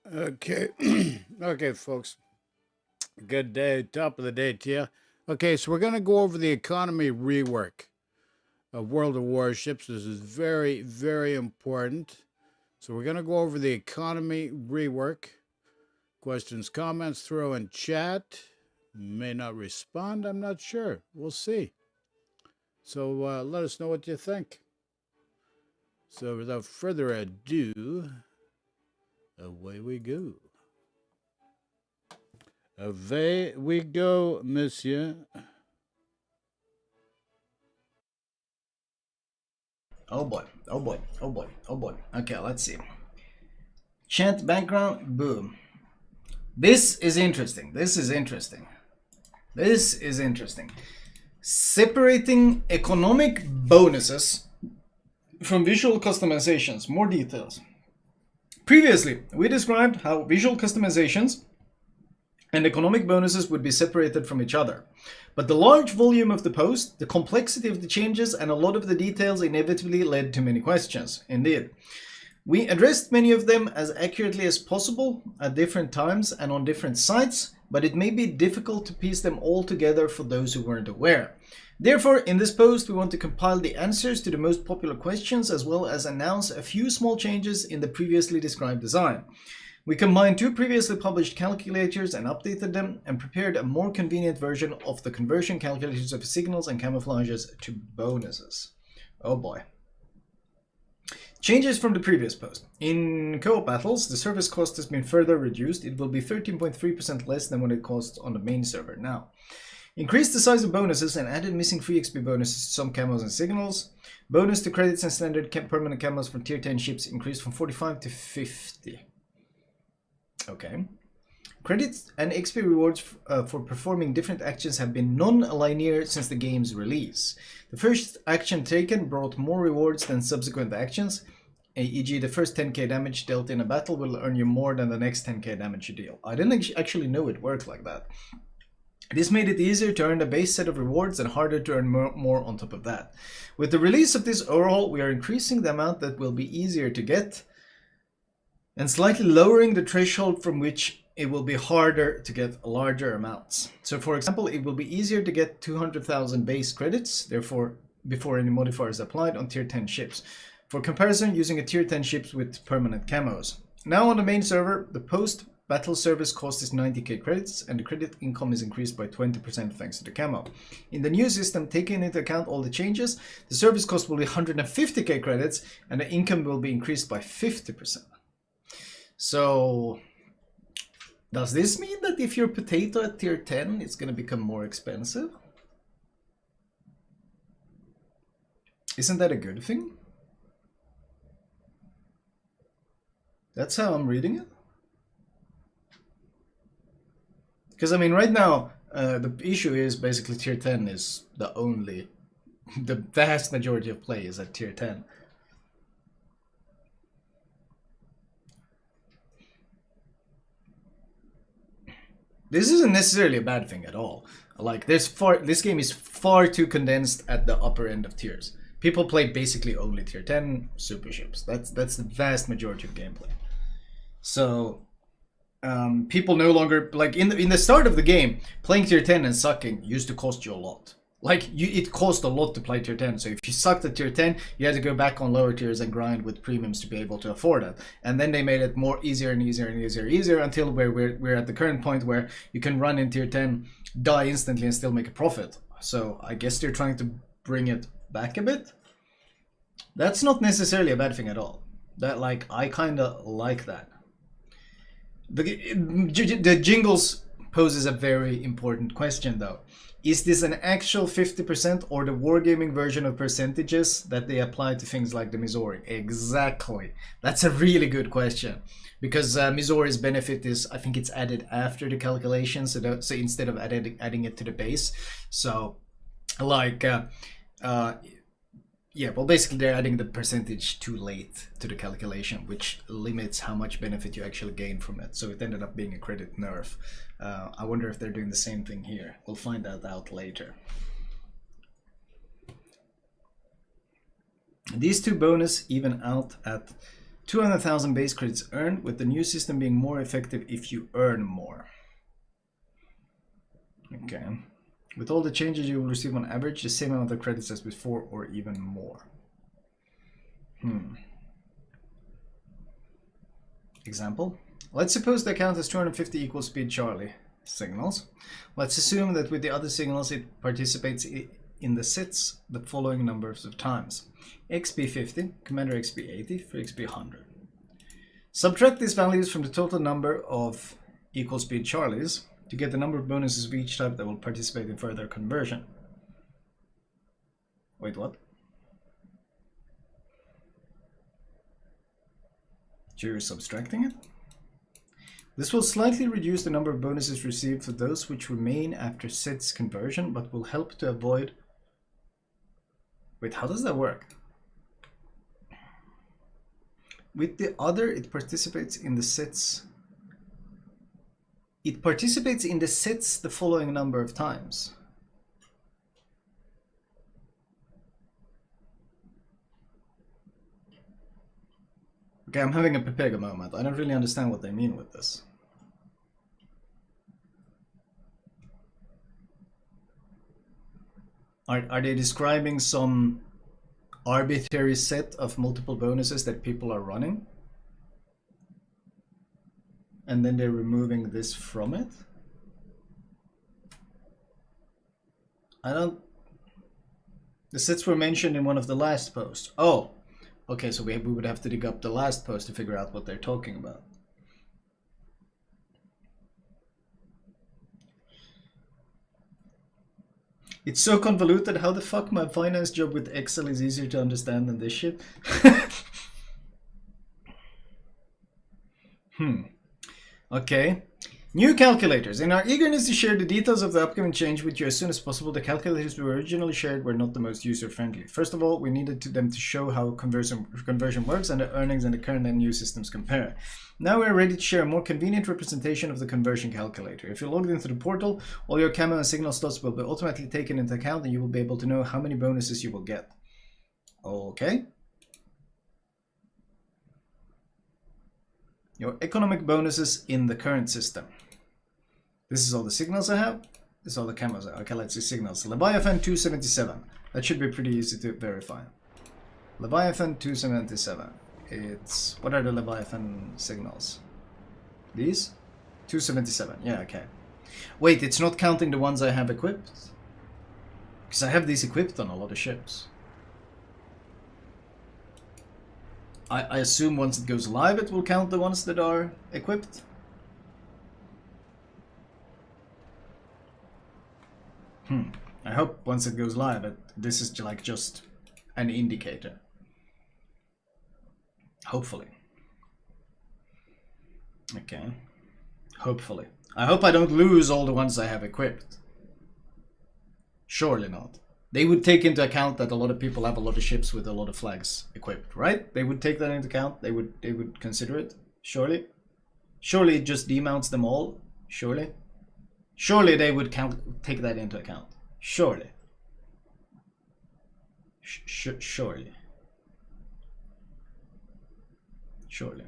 Okay. Okay, folks. Good day. Top of the day to you. Okay, so we're going to go over the economy rework of World of Warships. This is very, very important. So we're going to go over the economy rework. Questions, comments, throw in chat. May not respond. I'm not sure. We'll see. So let us know what you think. So without further ado, away we go. Away we go, monsieur. Oh boy, oh boy, oh boy, oh boy. Okay, let's see. Chat background, boom. This is interesting. This is interesting. This is interesting. Separating economic bonuses from visual customizations. More details. Previously, we described how visual customizations and economic bonuses would be separated from each other. But the large volume of the post, the complexity of the changes, and a lot of the details inevitably led to many questions. Indeed. We addressed many of them as accurately as possible at different times and on different sites, but it may be difficult to piece them all together for those who weren't aware. Therefore, in this post, we want to compile the answers to the most popular questions as well as announce a few small changes in the previously described design. We combined two previously published calculators and updated them and prepared a more convenient version of the conversion calculators of signals and camouflages to bonuses. Oh boy. Changes from the previous post. In co-op battles, the service cost has been further reduced. It will be 13.3% less than what it costs on the main server now. Increased the size of bonuses and added missing free XP bonuses to some camos and signals. Bonus to credits and standard permanent camos for tier 10 ships increased from 45 to 50. Okay. Credits and XP rewards for performing different actions have been non-linear since the game's release. The first action taken brought more rewards than subsequent actions, e.g. the first 10k damage dealt in a battle will earn you more than the next 10k damage you deal. I didn't actually know it worked like that. This made it easier to earn a base set of rewards and harder to earn more on top of that. With the release of this overhaul, we are increasing the amount that will be easier to get and slightly lowering the threshold from which it will be harder to get larger amounts. So for example, it will be easier to get 200,000 base credits, therefore before any modifiers applied on tier 10 ships. For comparison, using a tier 10 ships with permanent camos. Now on the main server, the post-battle service cost is 90k credits and the credit income is increased by 20% thanks to the camo. In the new system, taking into account all the changes, the service cost will be 150k credits and the income will be increased by 50%. So, does this mean that if you're potato at tier 10, it's going to become more expensive? Isn't that a good thing? That's how I'm reading it. Because, I mean, right now, the issue is basically tier 10 is the vast majority of play is at tier 10. This isn't necessarily a bad thing at all. Like this game is far too condensed at the upper end of tiers. People play basically only tier 10 super ships. That's the vast majority of gameplay. So people no longer like in the start of the game, playing tier 10 and sucking used to cost you a lot. Like it cost a lot to play tier 10. So if you sucked at tier 10, you had to go back on lower tiers and grind with premiums to be able to afford it. And then they made it more easier and easier and easier until we're at the current point where you can run in tier 10, die instantly and still make a profit. So I guess they're trying to bring it back a bit. That's not necessarily a bad thing at all. That like I kind of like that. The jingles poses a very important question though. Is this an actual 50% or the wargaming version of percentages that they apply to things like the Missouri? Exactly. That's a really good question. Because Missouri's benefit is, I think it's added after the calculation, so instead of adding it to the base. So, like, yeah, well, basically they're adding the percentage too late to the calculation, which limits how much benefit you actually gain from it. So it ended up being a credit nerf. I wonder if they're doing the same thing here. We'll find that out later. These two bonus even out at 200,000 base credits earned, with the new system being more effective if you earn more. Okay. With all the changes, you will receive on average the same amount of credits as before, or even more. Example. Let's suppose the account has 250 equal speed Charlie signals. Let's assume that with the other signals it participates in the sits the following numbers of times. XP 50, Commander XP 80, for XP 100. Subtract these values from the total number of equal speed Charlies to get the number of bonuses of each type that will participate in further conversion. Wait, what? You're subtracting it? This will slightly reduce the number of bonuses received for those which remain after sets conversion, but will help to avoid... Wait, how does that work? With the other, it participates in the sets. It participates in the sets the following number of times. Okay, I'm having a Pepega moment. I don't really understand what they mean with this. Are they describing some arbitrary set of multiple bonuses that people are running? And then they're removing this from it? I don't... The sets were mentioned in one of the last posts. Oh! Okay, so we would have to dig up the last post to figure out what they're talking about. It's so convoluted. How the fuck my finance job with Excel is easier to understand than this shit? Okay. New calculators. In our eagerness to share the details of the upcoming change with you as soon as possible, the calculators we originally shared were not the most user-friendly. First of all, we needed them to show how conversion works and the earnings and the current and new systems compare. Now we're ready to share a more convenient representation of the conversion calculator. If you're logged into the portal, all your camo and signal slots will be automatically taken into account, and you will be able to know how many bonuses you will get. Okay. Your economic bonuses in the current system. This is all the signals I have. This is all the camos I have. Okay, let's see signals. Leviathan 277. That should be pretty easy to verify. Leviathan 277. It's... What are the Leviathan signals? These? 277. Yeah, okay. Wait, it's not counting the ones I have equipped? Because I have these equipped on a lot of ships. I assume once it goes live, it will count the ones that are equipped. I hope once it goes live, this is like just an indicator. Hopefully. Okay. Hopefully. I hope I don't lose all the ones I have equipped. Surely not. They would take into account that a lot of people have a lot of ships with a lot of flags equipped, right? They would take that into account. They would consider it. Surely. Surely it just demounts them all. Surely. Surely they would take that into account. Surely. Surely. Surely.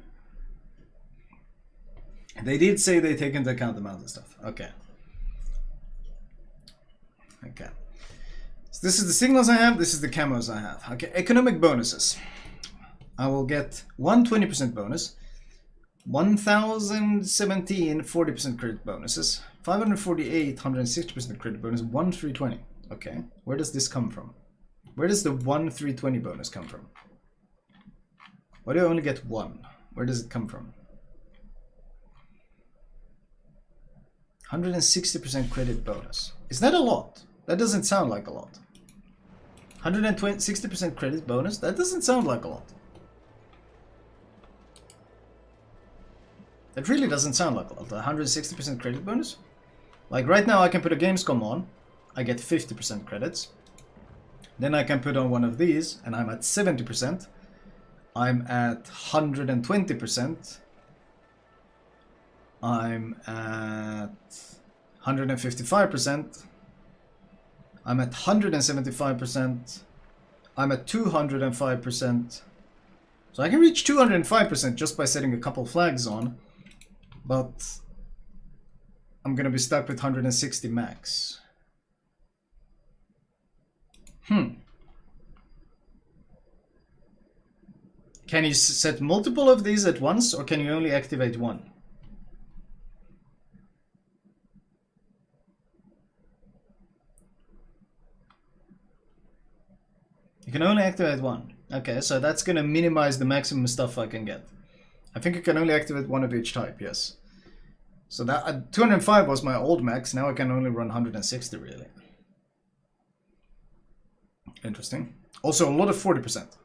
They did say they take into account the amount of stuff. Okay. Okay. So this is the signals I have, this is the camos I have. Okay, economic bonuses. I will get 120% bonus, 1017 40% credit bonuses, 548 160% credit bonus, 1 320. Okay, where does this come from? Where does the 1 320 bonus come from? Why do I only get 1? Where does it come from? 160% credit bonus. Is that a lot? That doesn't sound like a lot. 160% credit bonus? That doesn't sound like a lot. That really doesn't sound like a lot. 160% credit bonus? Like right now I can put a Gamescom on. I get 50% credits. Then I can put on one of these and I'm at 70%. I'm at 120%. I'm at 155%. I'm at 175%. I'm at 205%. So I can reach 205% just by setting a couple flags on, but I'm gonna be stuck with 160 max. Can you set multiple of these at once, or can you only activate one? You can only activate one. Okay, so that's gonna minimize the maximum stuff I can get. I think you can only activate one of each type, yes. So that 205 was my old max, now I can only run 160 really. Interesting. Also a lot of 40%.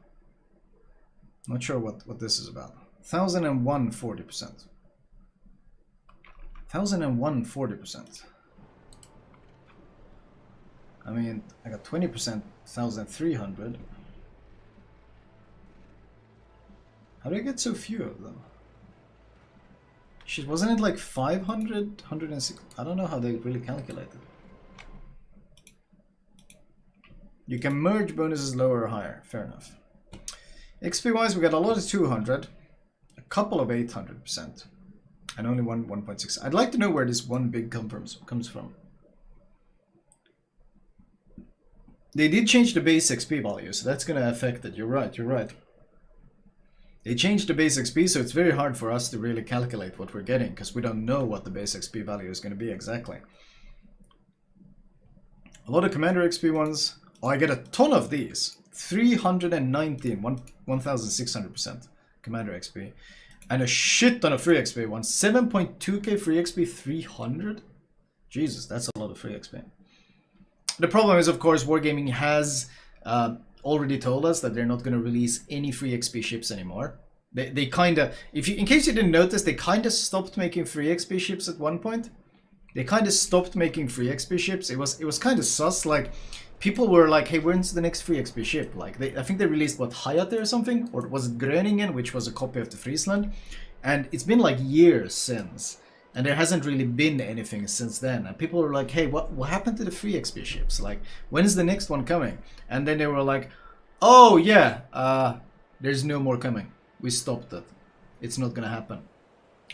Not sure what this is about. 1001 40%. 1001 40%. I mean, I got 20%, 1300. How do I get so few of them? Shit, wasn't it like 500, 106? I don't know how they really calculated. You can merge bonuses lower or higher. Fair enough. XP wise, we got a lot of 200, a couple of 800%, and only one 1.6. I'd like to know where this one big comes from. They did change the base XP value, so that's going to affect it. You're right, you're right. They changed the base XP, so it's very hard for us to really calculate what we're getting, because we don't know what the base XP value is going to be exactly. A lot of Commander XP ones. Oh, I get a ton of these. 319, 1,600% Commander XP. And a shit ton of free XP ones. 7.2k free XP, 300? Jesus, that's a lot of free XP. The problem is, of course, Wargaming has already told us that they're not going to release any free XP ships anymore. They kind of, in case you didn't notice, they kind of stopped making free XP ships at one point. They kind of stopped making free XP ships. It was kind of sus. Like, people were like, hey, when's the next free XP ship? Like, I think they released, what, Hayate or something? Or was it Gröningen, which was a copy of the Friesland? And it's been like years since. And there hasn't really been anything since then. And people were like, hey, what happened to the free XP ships? Like, when is the next one coming? And then they were like, oh, yeah, there's no more coming. We stopped it. It's not going to happen.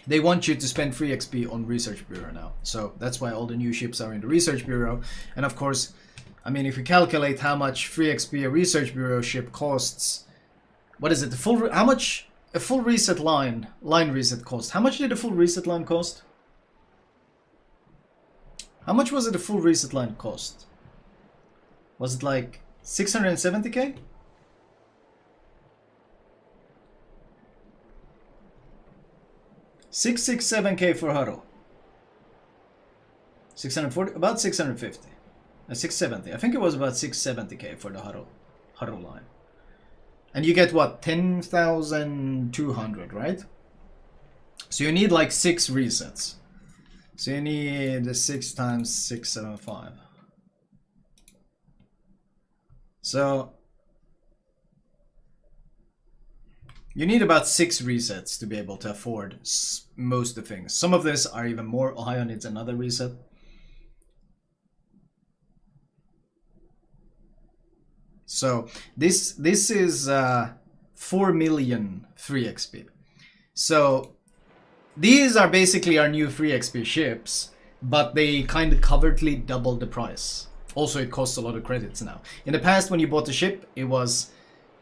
They want you to spend free XP on Research Bureau now. So that's why all the new ships are in the Research Bureau. And of course, I mean, if you calculate how much free XP a Research Bureau ship costs, what is it? How much a full reset line reset cost? How much did a full reset line cost? How much was it a full reset line cost? Was it like 670k? $667k for huddle. 640, about 650. 670. I think it was about 670k for the huddle line. And you get what? 10,200, right? So you need like 6 resets. So you need 6 times 675. So you need about 6 resets to be able to afford most of the things. Some of this are even more. Ohio needs another reset. So this is 4 million free XP. So these are basically our new free XP ships, but they kind of covertly doubled the price. Also, it costs a lot of credits now. In the past, when you bought the ship, it was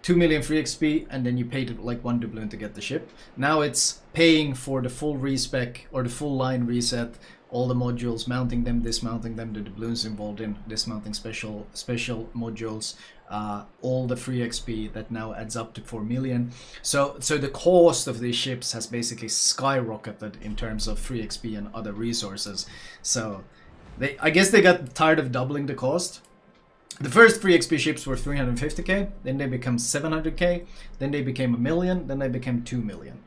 2 million free XP, and then you paid like 1 doubloon to get the ship. Now it's paying for the full respec or the full line reset, all the modules, mounting them, dismounting them, the doubloons involved in dismounting special modules, all the free XP that now adds up to 4 million. So the cost of these ships has basically skyrocketed in terms of free XP and other resources. So I guess they got tired of doubling the cost. The first free XP ships were 350k, then they became 700k, then they became 1 million, then they became 2 million.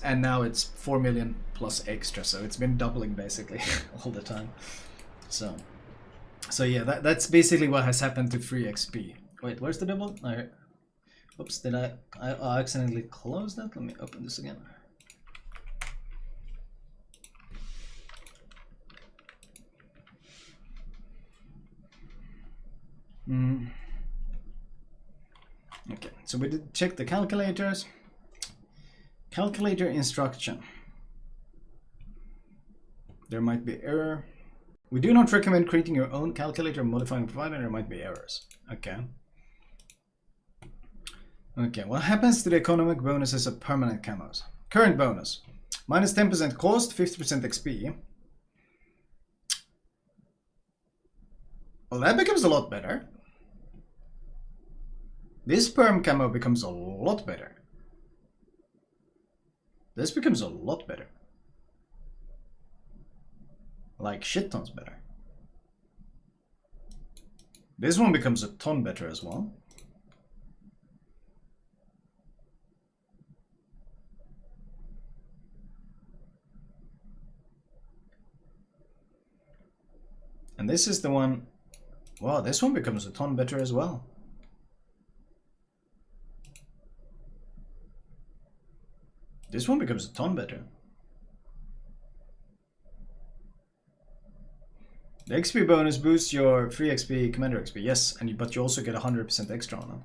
And now it's 4 million plus extra, so it's been doubling basically all the time. So yeah, that's basically what has happened to free XP. Wait, where's the double? Alright. Oops, did I accidentally close that? Let me open this again. Okay, so we did check the calculators. Calculator instruction. There might be error. We do not recommend creating your own calculator modifying provider. There might be errors. Okay. Okay, what happens to the economic bonuses of permanent camos? Current bonus. Minus 10% cost, 50% XP. Well, that becomes a lot better. This perm camo becomes a lot better. This becomes a lot better. Like shit tons better. This one becomes a ton better as well. And this is the one. Wow, this one becomes a ton better as well. This one becomes a ton better. The XP bonus boosts your free XP, commander XP, yes, but you also get 100% extra on it.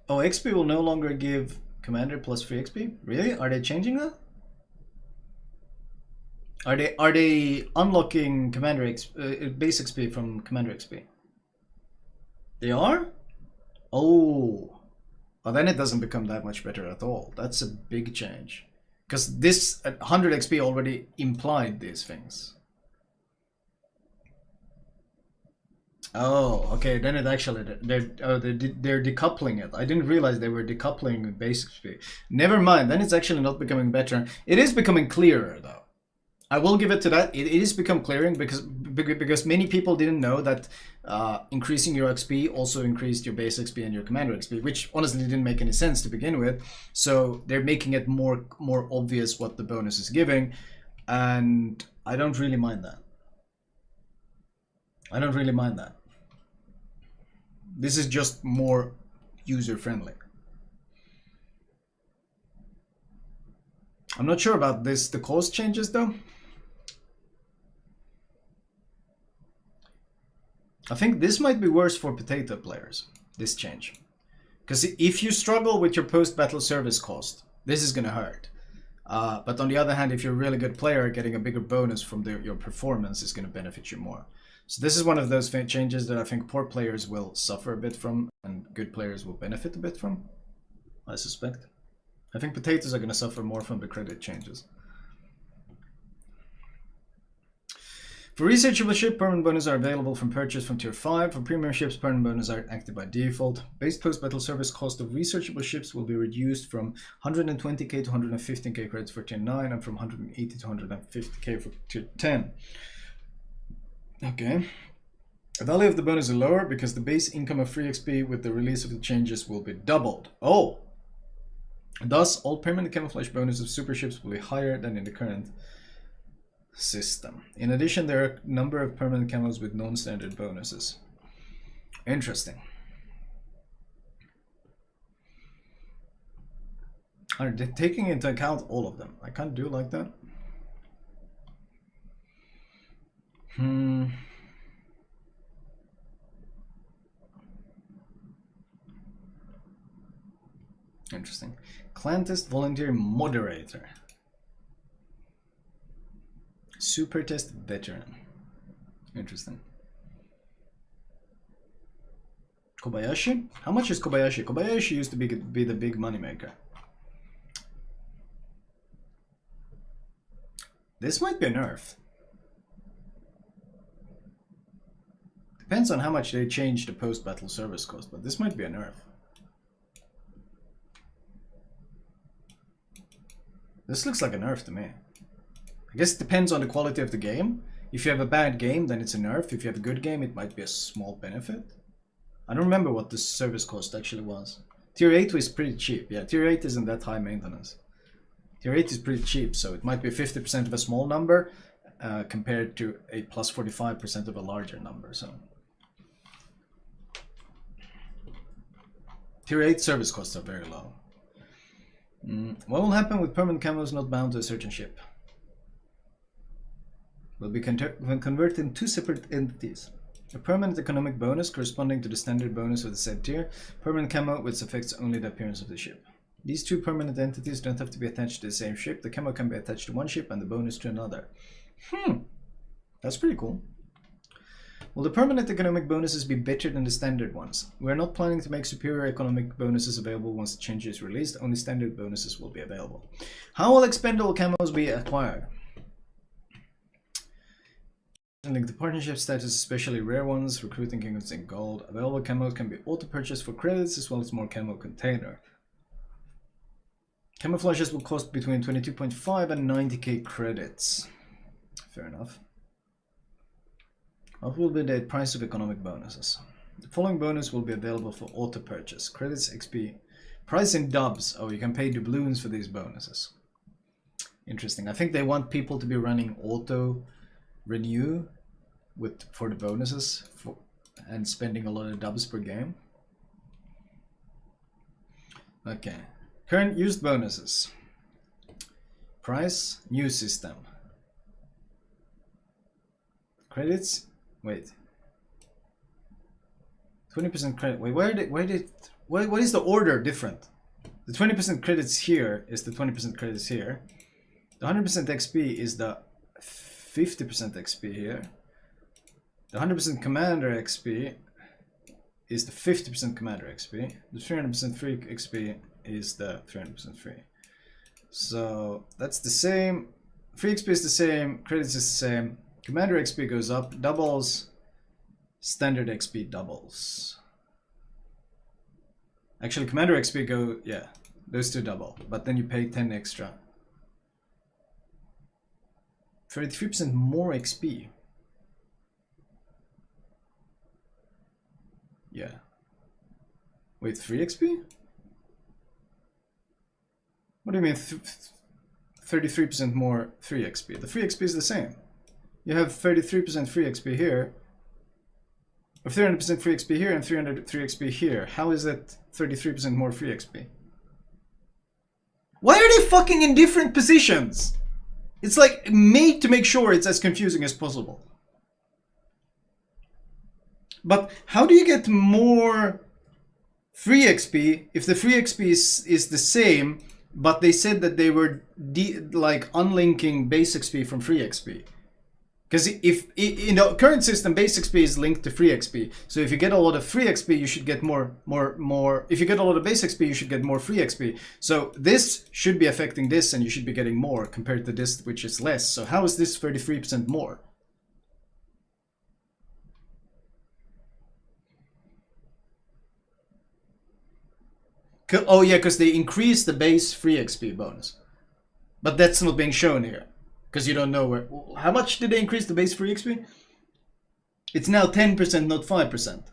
Oh, XP will no longer give commander plus free XP? Really? Are they changing that? Are they unlocking commander XP, base XP from commander XP? They are? Oh. Well, then it doesn't become that much better at all. That's a big change. Because this 100 XP already implied these things. Oh, okay. Then it actually they're decoupling it. I didn't realize they were decoupling base XP. Never mind. Then it's actually not becoming better. It is becoming clearer though. I will give it to that. It is become clearing because many people didn't know that increasing your XP also increased your base XP and your commander XP, which honestly didn't make any sense to begin with. So they're making it more obvious what the bonus is giving, and I don't really mind that. I don't really mind that. This is just more user friendly. I'm not sure about this. The cost changes though. I think this might be worse for potato players, this change. Because if you struggle with your post-battle service cost, this is going to hurt. But on the other hand, if you're a really good player, getting a bigger bonus from your performance is going to benefit you more. So this is one of those changes that I think poor players will suffer a bit from and good players will benefit a bit from, I suspect. I think potatoes are going to suffer more from the credit changes. For researchable ship, permanent bonuses are available from purchase from tier 5. For premium ships, permanent bonuses are active by default. Base post-battle service cost of researchable ships will be reduced from 120k to 115k credits for tier 9 and from 180 to 150k for tier 10. Okay. The value of the bonus is lower because the base income of free XP with the release of the changes will be doubled. Oh! Thus, all permanent camouflage bonuses of super ships will be higher than in the current system. In addition, there are a number of permanent camos with non-standard bonuses. Interesting. Are they taking into account all of them? I can't do like that. Interesting. Clan test volunteer moderator. Super test veteran. Interesting. Kobayashi? How much is Kobayashi? Kobayashi used to be the big moneymaker. This might be a nerf. Depends on how much they change the post-battle service cost, but this might be a nerf. This looks like a nerf to me. I guess it depends on the quality of the game. If you have a bad game, then it's a nerf. If you have a good game, it might be a small benefit. I don't remember what the service cost actually was. Tier 8 was pretty cheap. Yeah, Tier 8 isn't that high maintenance. Tier 8 is pretty cheap, so it might be 50% of a small number compared to a plus 45% of a larger number. So Tier 8 service costs are very low. What will happen with permanent camos not bound to a certain ship? Will be converted in two separate entities. A permanent economic bonus corresponding to the standard bonus of the said tier. Permanent camo which affects only the appearance of the ship. These two permanent entities don't have to be attached to the same ship. The camo can be attached to one ship and the bonus to another. That's pretty cool. Will the permanent economic bonuses be better than the standard ones? We are not planning to make superior economic bonuses available once the change is released. Only standard bonuses will be available. How will expendable camos be acquired? Link the partnership status, especially rare ones, recruiting kingdoms in gold. Available camos can be auto-purchased for credits as well as more camo container. Camouflages will cost between 22.5 and 90k credits. Fair enough. What will be the price of economic bonuses? The following bonus will be available for auto-purchase. Credits, XP. Price in dubs. Oh, you can pay doubloons for these bonuses. Interesting. I think they want people to be running auto-renew for the bonuses and spending a lot of dubs per game. Okay. Current used bonuses. Price, new system. Credits, wait. 20% credit. Wait, what is the order different? The 20% credits here is the 20% credits here. The 100% XP is the 50% XP here. The 100% commander XP is the 50% commander XP. The 300% free XP is the 300% free. So that's the same. Free XP is the same. Credits is the same. Commander XP goes up. Doubles. Standard XP doubles. Actually, Commander XP yeah, those two double. But then you pay 10 extra. 33% more XP. Yeah. Wait, 3 XP? What do you mean 33% more 3 XP? The 3 XP is the same. You have 33% free XP here, or 300% free XP here and 300 free XP here. How is that 33% more free XP? Why are they fucking in different positions? It's like made to make sure it's as confusing as possible. But how do you get more free XP if the free XP is the same, but they said that they were like unlinking base XP from free XP? Because if in the current system, base XP is linked to free XP. So if you get a lot of free XP, you should get more. If you get a lot of base XP, you should get more free XP. So this should be affecting this, and you should be getting more compared to this, which is less. So how is this 33% more? Oh yeah, because they increased the base free XP bonus. But that's not being shown here. Because you don't know where. How much did they increase the base free XP? It's now 10%, not 5%.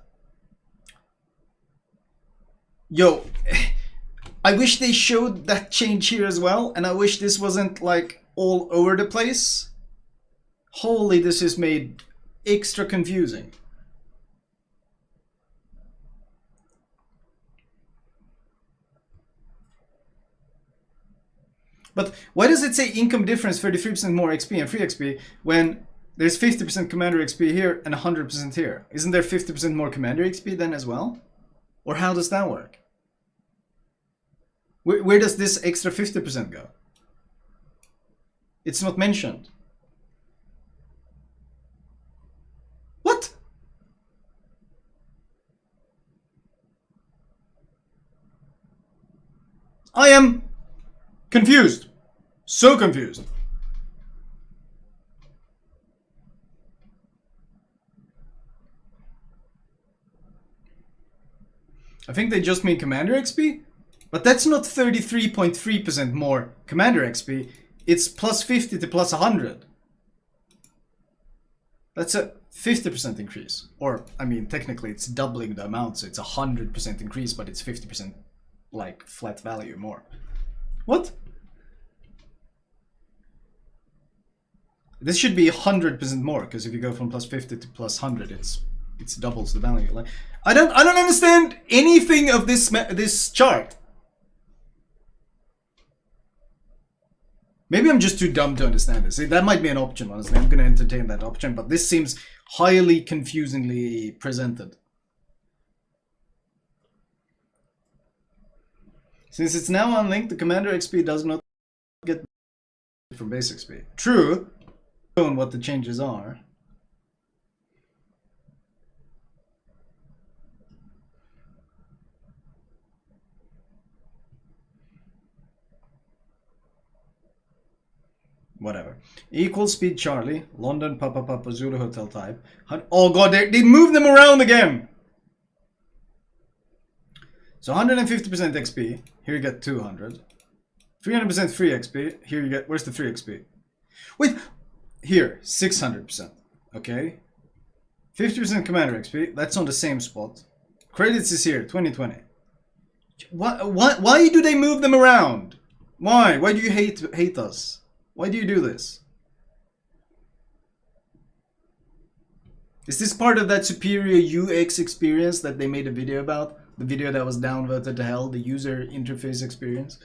Yo, I wish they showed that change here as well, and I wish this wasn't like all over the place. Holy, this is made extra confusing. But why does it say income difference 33% more XP and free XP when there's 50% commander XP here and 100% here? Isn't there 50% more commander XP then as well? Or how does that work? Where does this extra 50% go? It's not mentioned. What? I am confused. So confused. I think they just mean commander XP, but that's not 33.3% more commander XP. It's plus 50 to plus 100. That's a 50% increase. Or, I mean, technically it's doubling the amount, so it's a 100% increase, but it's 50% like flat value more. What? This should be 100% more, because if you go from plus 50 to plus 100, it's doubles the value. Like, I don't understand anything of this chart. Maybe I'm just too dumb to understand this. That might be an option, honestly. I'm going to entertain that option, but this seems highly confusingly presented. Since it's now unlinked, the Commander XP does not get from base XP. True, shown what the changes are. Whatever. Equal speed Charlie, London Papa Papa Zulu Hotel type. Oh god, they move them around again! So 150% XP, here you get 200. 300% free XP, here you get, where's the free XP? Wait, here, 600%, okay? 50% Commander XP, that's on the same spot. Credits is here, 2020. Why do they move them around? Why? Why do you hate us? Why do you do this? Is this part of that superior UX experience that they made a video about? The video that was downvoted to hell, the user interface experience?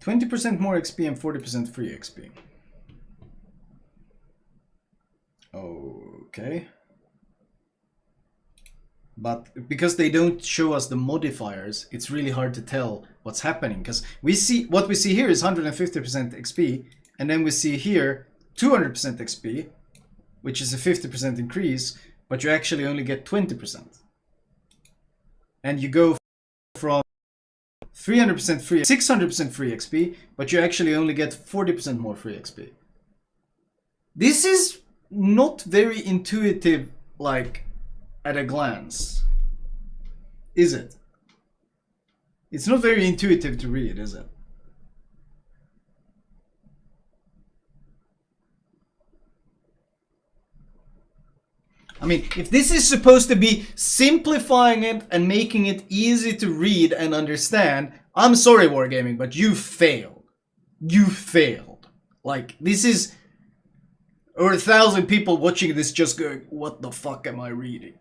%20 more XP and 40% free XP. Okay. But because they don't show us the modifiers, it's really hard to tell what's happening. Because what we see here is 150% XP, and then we see here 200% XP, which is a 50% increase, but you actually only get 20%. And you go from 300% free, 600% free XP, but you actually only get 40% more free XP. This is not very intuitive, like, at a glance. Is it? It's not very intuitive to read, is it? I mean, if this is supposed to be simplifying it and making it easy to read and understand, I'm sorry, Wargaming, but you failed. You failed. Like, this is... Or 1,000 people watching this just going, what the fuck am I reading?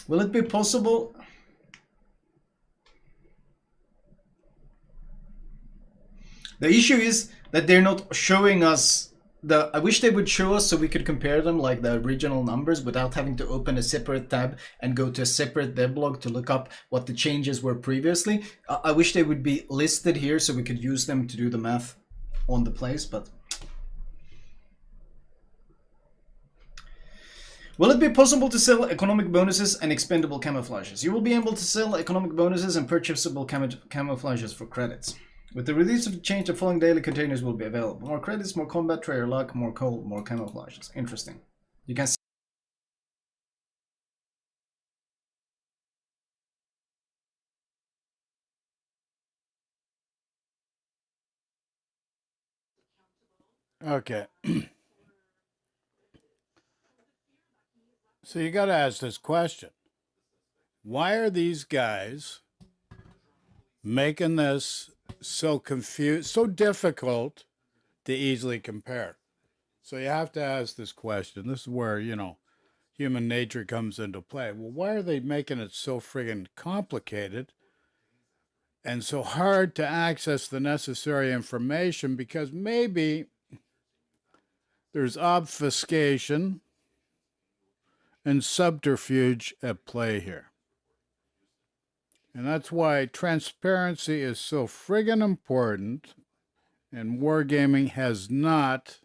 Will it be possible? The issue is that they're not showing us I wish they would show us so we could compare them like the original numbers without having to open a separate tab and go to a separate devlog to look up what the changes were previously. I wish they would be listed here so we could use them to do the math on the place, but... Will it be possible to sell economic bonuses and expendable camouflages? You will be able to sell economic bonuses and purchasable camouflages for credits. With the release of the change, the following daily containers will be available. More credits, more combat, trader luck, more coal, more camouflages. Interesting. You can see. Okay. So you got to ask this question. Why are these guys making this so confused, so difficult to easily compare? So you have to ask this question. This is where, human nature comes into play. Well, why are they making it so friggin' complicated and so hard to access the necessary information? Because maybe there's obfuscation and subterfuge at play here. And that's why transparency is so friggin' important, and wargaming has not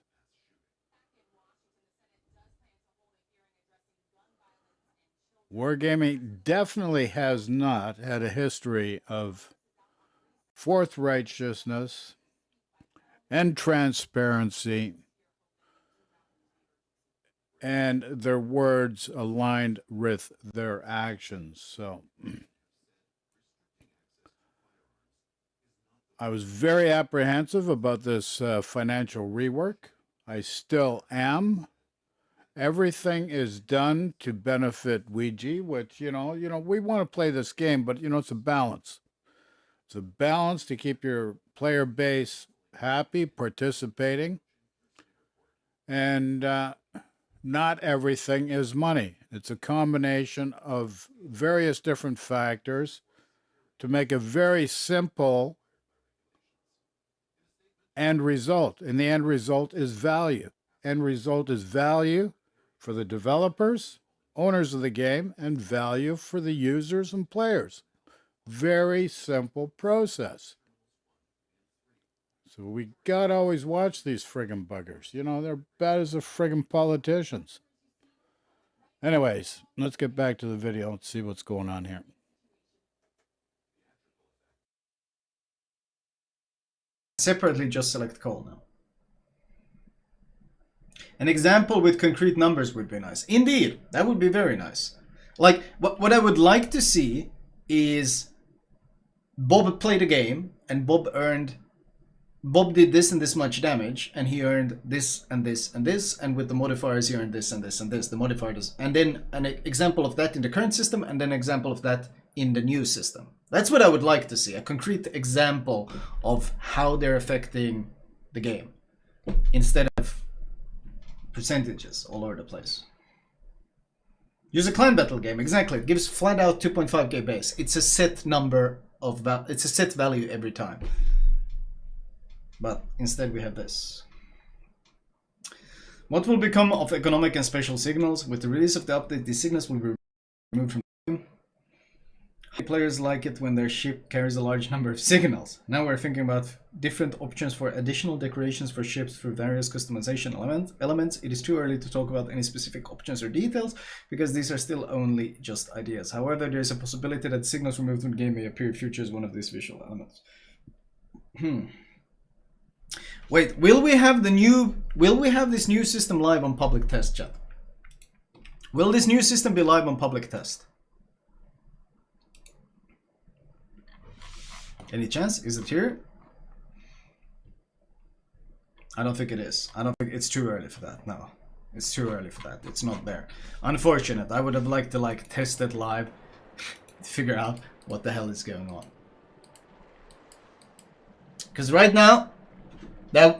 Wargaming definitely has not had a history of forthrighteousness and transparency and their words aligned with their actions. So I was very apprehensive about this financial rework. I still am. Everything is done to benefit Ouija, which, we want to play this game, but, it's a balance. It's a balance to keep your player base happy, participating. And not everything is money. It's a combination of various different factors to make a very simple end result. And the end result is value. End result is value for the developers, owners of the game, and value for the users and players. Very simple process. So we gotta always watch these friggin' buggers. You know, they're bad as the friggin' politicians. Anyways, let's get back to the video and see what's going on here. Separately, just select call now. An example with concrete numbers would be nice. Indeed, that would be very nice. Like, what I would like to see is Bob played a game and Bob did this and this much damage, and he earned this and this and this, and with the modifiers he earned this and this and this. The modifiers, and then an example of that in the current system, and then an example of that in the new system. That's what I would like to see, a concrete example of how they're affecting the game, instead of percentages all over the place. Use a clan battle game, exactly. It gives flat out 2.5k base. It's a set number of it's a set value every time. But instead we have this. What will become of economic and special signals? With the release of the update, these signals will be removed from the game. Players like it when their ship carries a large number of signals. Now we're thinking about different options for additional decorations for ships through various customization elements. It is too early to talk about any specific options or details because these are still only just ideas. However, there is a possibility that signals removed from the game may appear in future as one of these visual elements. Wait, will we have this new system live on public test, chat? Will this new system be live on public test? Any chance? Is it here? I don't think it is. I don't think it's too early for that. No, it's too early for that. It's not there. Unfortunate. I would have liked to test it live, to figure out what the hell is going on. Because right now,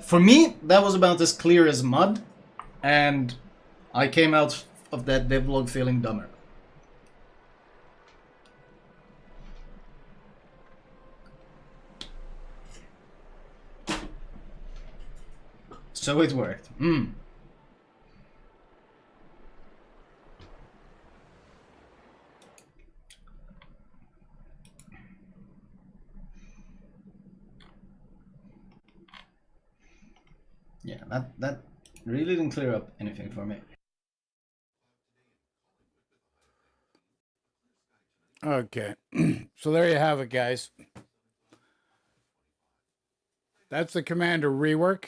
for me, that was about as clear as mud, and I came out of that devlog feeling dumber. So it worked. Yeah, that really didn't clear up anything for me. Okay, so there you have it, guys. That's the Commander rework.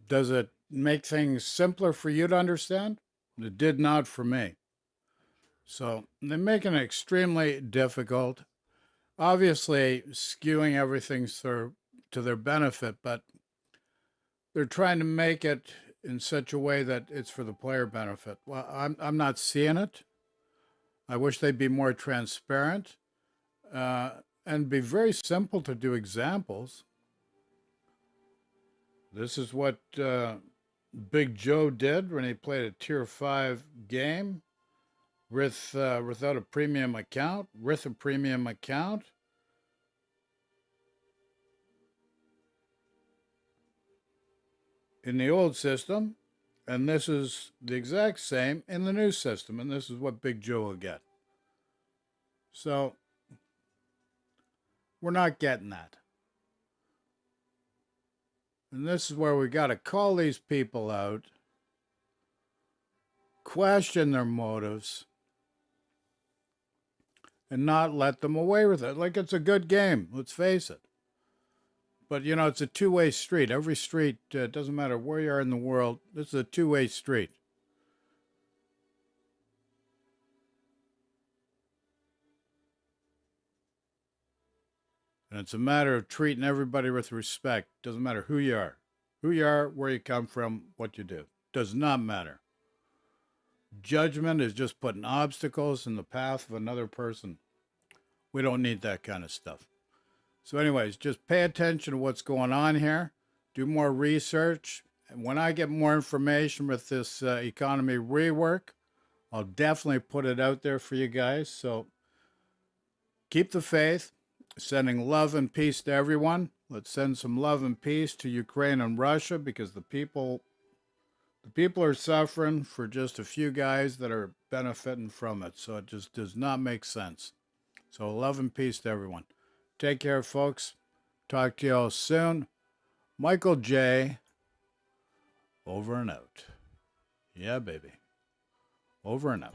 Does it make things simpler for you to understand? It did not for me. So they're making it extremely difficult. Obviously, skewing everything to their benefit, but they're trying to make it in such a way that it's for the player benefit. Well, I'm not seeing it. I wish they'd be more transparent and be very simple to do examples. This is what Big Joe did when he played a Tier 5 game without a premium account, with a premium account. In the old system, and this is the exact same in the new system, and this is what Big Joe will get. So, we're not getting that. And this is where we got to call these people out, question their motives, and not let them away with it. Like, it's a good game, let's face it. But, you know, it's a two-way street. Every street, doesn't matter where you are in the world, this is a two-way street. And it's a matter of treating everybody with respect. Doesn't matter who you are. Who you are, where you come from, what you do. Does not matter. Judgment is just putting obstacles in the path of another person. We don't need that kind of stuff. So anyways, just pay attention to what's going on here. Do more research when I get more information with this economy rework, I'll definitely put it out there for you guys. So keep the faith, sending love and peace to everyone. Let's send some love and peace to Ukraine and Russia, because the people are suffering for just a few guys that are benefiting from it. So it just does not make sense. So love and peace to everyone. Take care, folks. Talk to you all soon. Michael J. Over and out. Yeah, baby. Over and out.